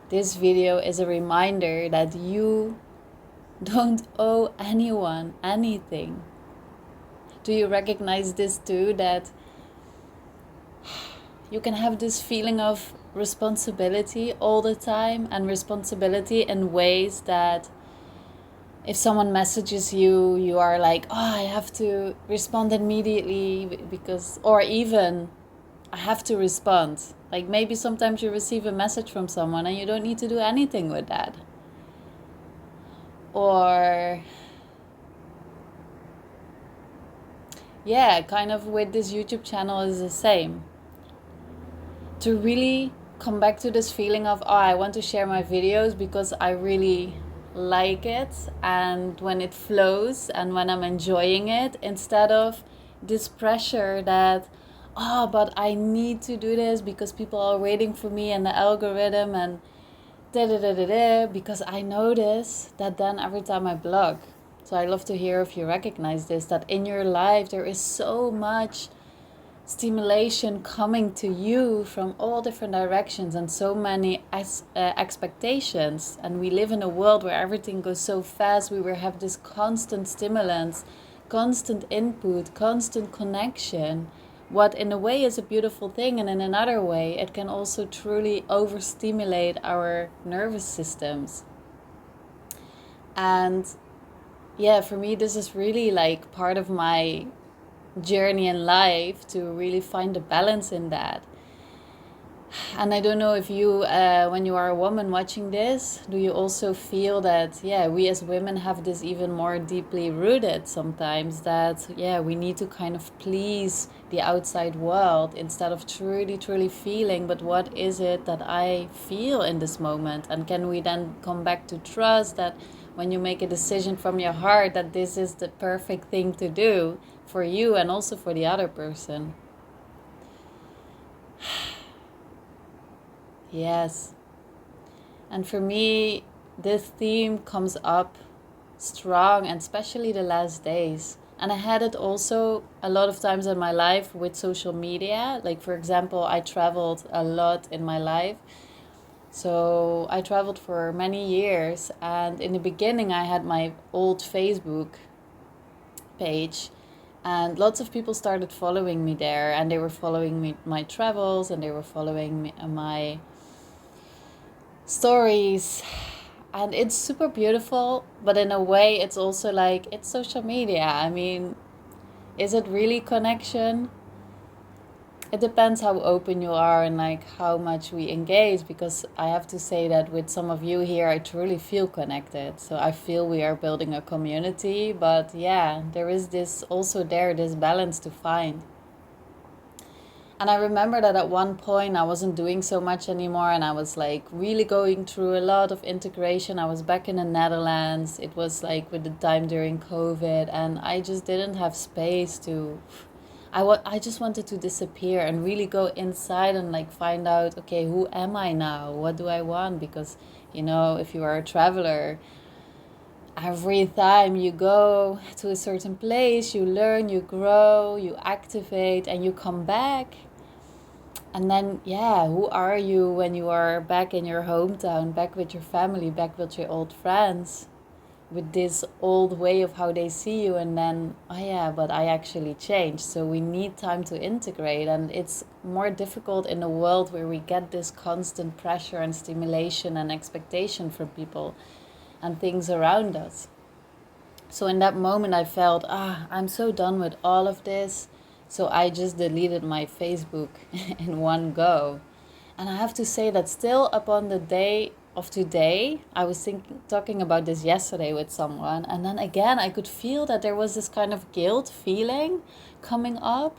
this video is a reminder that you don't owe anyone anything. Do you recognize this too? That you can have this feeling of responsibility all the time, and responsibility in ways that if someone messages you, you are like, oh, I have to respond immediately because, or even I have to respond. Like maybe sometimes you receive a message from someone and you don't need to do anything with that. Or yeah, kind of with this YouTube channel is the same. To really come back to this feeling of, oh, I want to share my videos because I really like it, and when it flows and when I'm enjoying it, instead of this pressure that, oh, but I need to do this because people are waiting for me and the algorithm and da da da da da, because I notice that then every time I blog. So I love to hear if you recognize this, that in your life there is so much stimulation coming to you from all different directions and so many expectations, and we live in a world where everything goes so fast. We will have this constant stimulants, constant input, constant connection, what in a way is a beautiful thing, and in another way it can also truly overstimulate our nervous systems. And yeah, for me this is really like part of my journey in life, to really find a balance in that. And I don't know if you, when you are a woman watching this, do you also feel that, yeah, we as women have this even more deeply rooted sometimes, that, yeah, we need to kind of please the outside world instead of truly, truly feeling, but what is it that I feel in this moment? And can we then come back to trust that when you make a decision from your heart, that this is the perfect thing to do for you and also for the other person? Yes. And for me, this theme comes up strong, and especially the last days. And I had it also a lot of times in my life with social media. Like, for example, I traveled a lot in my life. So I traveled for many years. And in the beginning, I had my old Facebook page. And lots of people started following me there. And they were following me, my travels, and they were following me, my stories, and it's super beautiful, but in a way it's also like, it's social media. I mean, is it really connection? It depends how open you are and like how much we engage, because I have to say that with some of you here I truly feel connected, so I feel we are building a community. But yeah, there is this also there, this balance to find. And I remember that at one point I wasn't doing so much anymore, and I was like really going through a lot of integration. I was back in the Netherlands. It was like with the time during COVID, and I just didn't have space to. I just wanted to disappear and really go inside and like find out, okay, who am I now? What do I want? Because, you know, if you are a traveler, every time you go to a certain place, you learn, you grow, you activate, and you come back. And then, yeah, who are you when you are back in your hometown, back with your family, back with your old friends, with this old way of how they see you? And then, oh yeah, but I actually changed. So we need time to integrate. And it's more difficult in a world where we get this constant pressure and stimulation and expectation from people and things around us. So in that moment, I felt, I'm so done with all of this. So I just deleted my Facebook in one go. And I have to say that still upon the day of today, I was talking about this yesterday with someone. And then again, I could feel that there was this kind of guilt feeling coming up.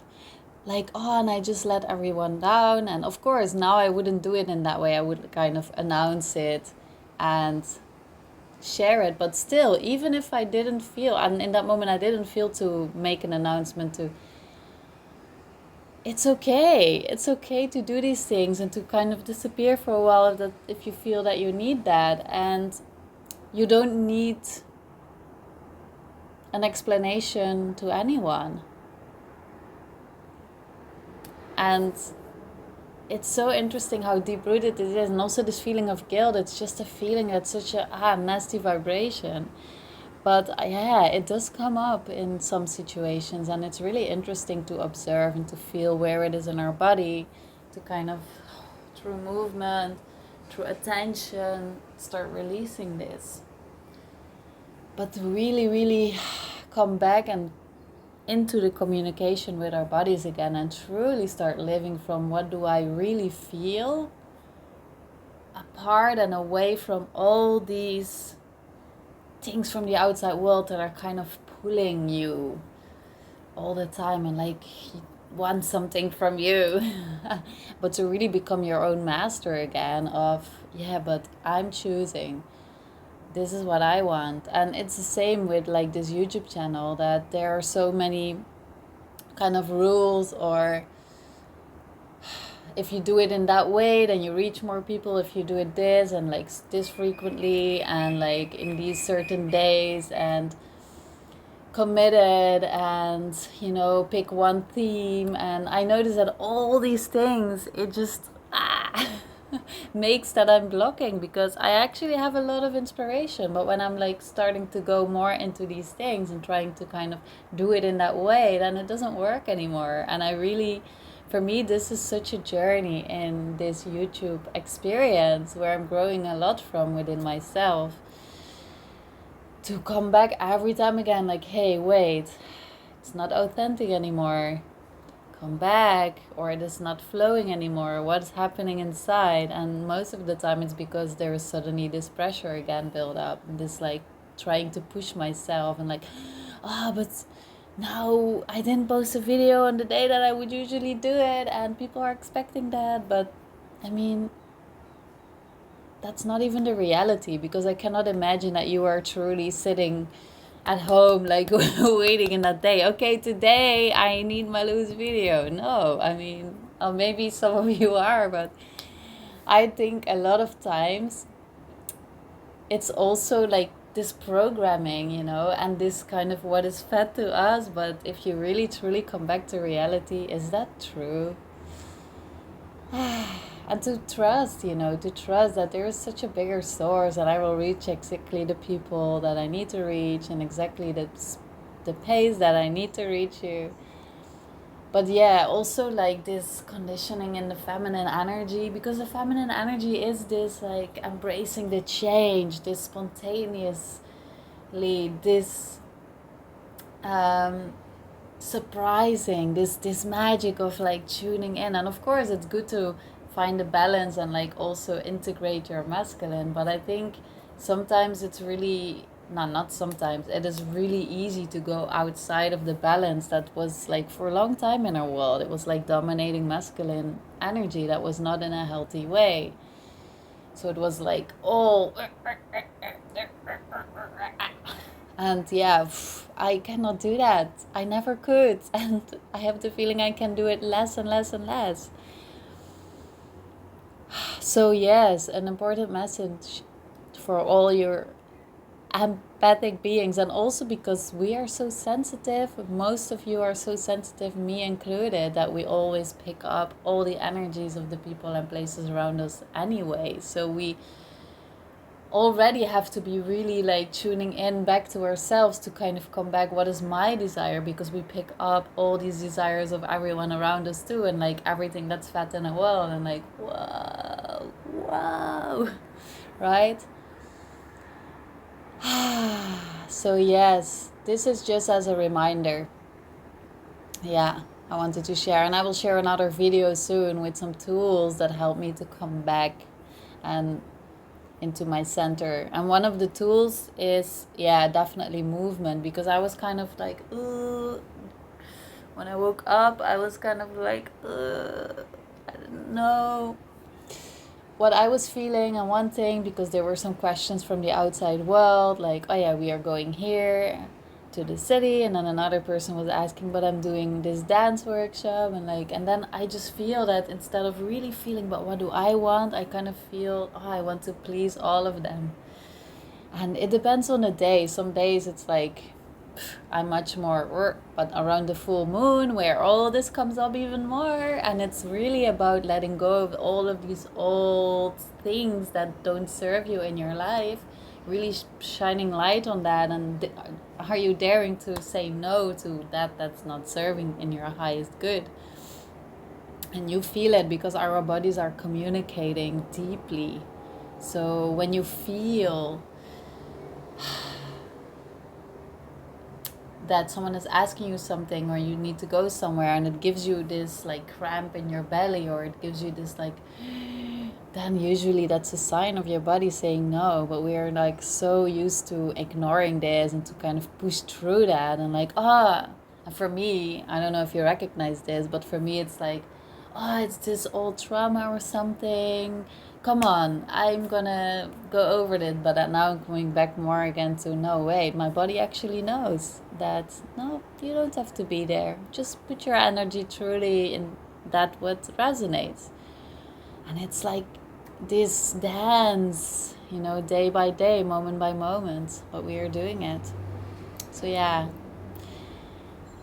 Like, oh, and I just let everyone down. And of course, now I wouldn't do it in that way. I would kind of announce it and share it. But still, even if I didn't feel, and in that moment I didn't feel to make an announcement, to, it's okay, it's okay to do these things and to kind of disappear for a while, if you feel that you need that. And you don't need an explanation to anyone. And it's so interesting how deep rooted it is, and also this feeling of guilt. It's just a feeling that's such a nasty vibration. But yeah, it does come up in some situations, and it's really interesting to observe and to feel where it is in our body, to kind of, through movement, through attention, start releasing this. But to really, really come back and into the communication with our bodies again, and truly start living from what do I really feel, apart and away from all these things from the outside world that are kind of pulling you all the time and like want something from you. But to really become your own master again of, yeah, but I'm choosing, this is what I want. And it's the same with like this YouTube channel, that there are so many kind of rules, or if you do it in that way, then you reach more people. If you do it this and like this frequently and like in these certain days and committed, and pick one theme. And I notice that all these things, it just makes that I'm blocking, because I actually have a lot of inspiration, but when I'm like starting to go more into these things and trying to kind of do it in that way, then it doesn't work anymore. And I really, for me, this is such a journey in this YouTube experience where I'm growing a lot from within myself, to come back every time again, like, hey, wait, it's not authentic anymore. Come back, or it is not flowing anymore. What's happening inside? And most of the time it's because there is suddenly this pressure again build up, and this like trying to push myself, and like, but now I didn't post a video on the day that I would usually do it, and people are expecting that. But I mean, that's not even the reality, because I cannot imagine that you are truly sitting at home like waiting in that day, okay, today I need my loose video. No, I mean, maybe some of you are, but I think a lot of times it's also like this programming, and this kind of what is fed to us. But if you really truly come back to reality, is that true? And to trust, to trust that there is such a bigger source, and I will reach exactly the people that I need to reach, and exactly the pace that I need to reach you. But yeah, also like this conditioning in the feminine energy, because the feminine energy is this like embracing the change, this spontaneously, this surprising, this magic of like tuning in. And of course it's good to find a balance and like also integrate your masculine, but I think sometimes it's really not sometimes, it is really easy to go outside of the balance that was like for a long time in our world. It was like dominating masculine energy that was not in a healthy way. So it was like all and yeah, I cannot do that. I never could. And I have the feeling I can do it less and less and less. So yes, an important message for all your empathic beings, and also because we are so sensitive, most of you are so sensitive, me included, that we always pick up all the energies of the people and places around us anyway. So we already have to be really like tuning in back to ourselves to kind of come back, what is my desire, because we pick up all these desires of everyone around us too, and like everything that's fat in the world, and like whoa, right? So yes, this is just as a reminder. Yeah, I wanted to share, and I will share another video soon with some tools that help me to come back and into my center. And one of the tools is, yeah, definitely movement, because I was kind of like, ooh, when I woke up, I was kind of like, I don't know what I was feeling and wanting, because there were some questions from the outside world, like, oh yeah, we are going here to the city, and then another person was asking, but I'm doing this dance workshop, and like, and then I just feel that instead of really feeling, but what do I want, I kind of feel, oh, I want to please all of them. And it depends on the day. Some days it's like I'm much more but around the full moon where all this comes up even more, and it's really about letting go of all of these old things that don't serve you in your life, really shining light on that. And are you daring to say no to that's not serving in your highest good? And you feel it because our bodies are communicating deeply. So when you feel that someone is asking you something, or you need to go somewhere, and it gives you this like cramp in your belly, or it gives you this like, then usually that's a sign of your body saying no. But we are like so used to ignoring this and to kind of push through that, and like, and for me, I don't know if you recognize this, but for me it's like, it's this old trauma or something. Come on, I'm gonna go over it. But now I'm coming back more again to, no, wait, my body actually knows that, no, you don't have to be there. Just put your energy truly in that what resonates. And it's like this dance, day by day, moment by moment, but we are doing it. So yeah,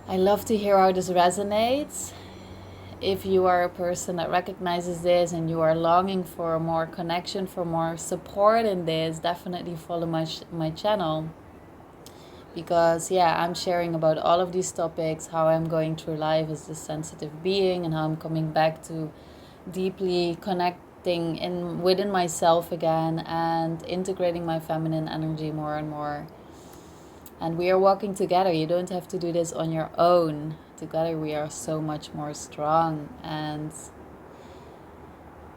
I love to hear how this resonates. If you are a person that recognizes this and you are longing for more connection, for more support in this, definitely follow my channel. Because I'm sharing about all of these topics, how I'm going through life as this sensitive being, and how I'm coming back to deeply connecting within myself again, and integrating my feminine energy more and more. And we are walking together. You don't have to do this on your own. Together we are so much more strong. And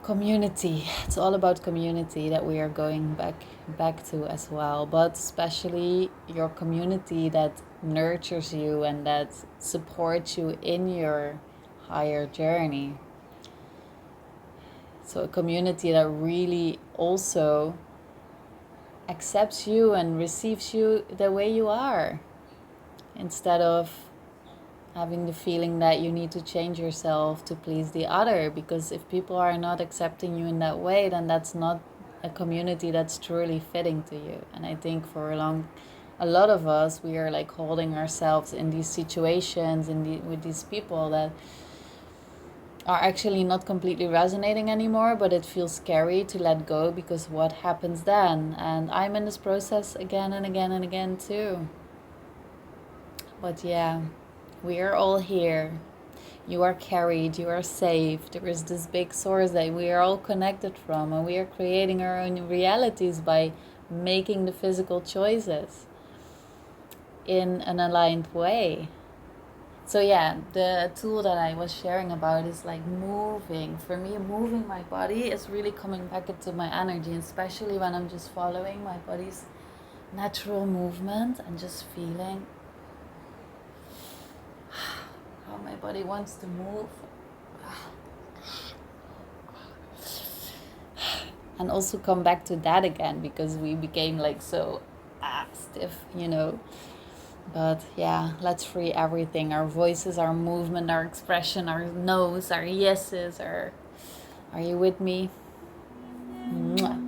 community, it's all about community that we are going back to as well. But especially your community that nurtures you and that supports you in your higher journey. So a community that really also accepts you and receives you the way you are, instead of having the feeling that you need to change yourself to please the other. Because if people are not accepting you in that way, then that's not a community that's truly fitting to you. And I think for a lot of us, we are like holding ourselves in these situations with these people that are actually not completely resonating anymore, but it feels scary to let go, because what happens then? And I'm in this process again and again and again too. But we are all here. You are carried, you are safe. There is this big source that we are all connected from, and we are creating our own realities by making the physical choices in an aligned way. So the tool that I was sharing about is like moving. For me, moving my body is really coming back into my energy, especially when I'm just following my body's natural movement and just feeling how my body wants to move. And also come back to that again, because we became like so stiff, But let's free everything. Our voices, our movement, our expression, our no's, our yeses. Are you with me? Mwah.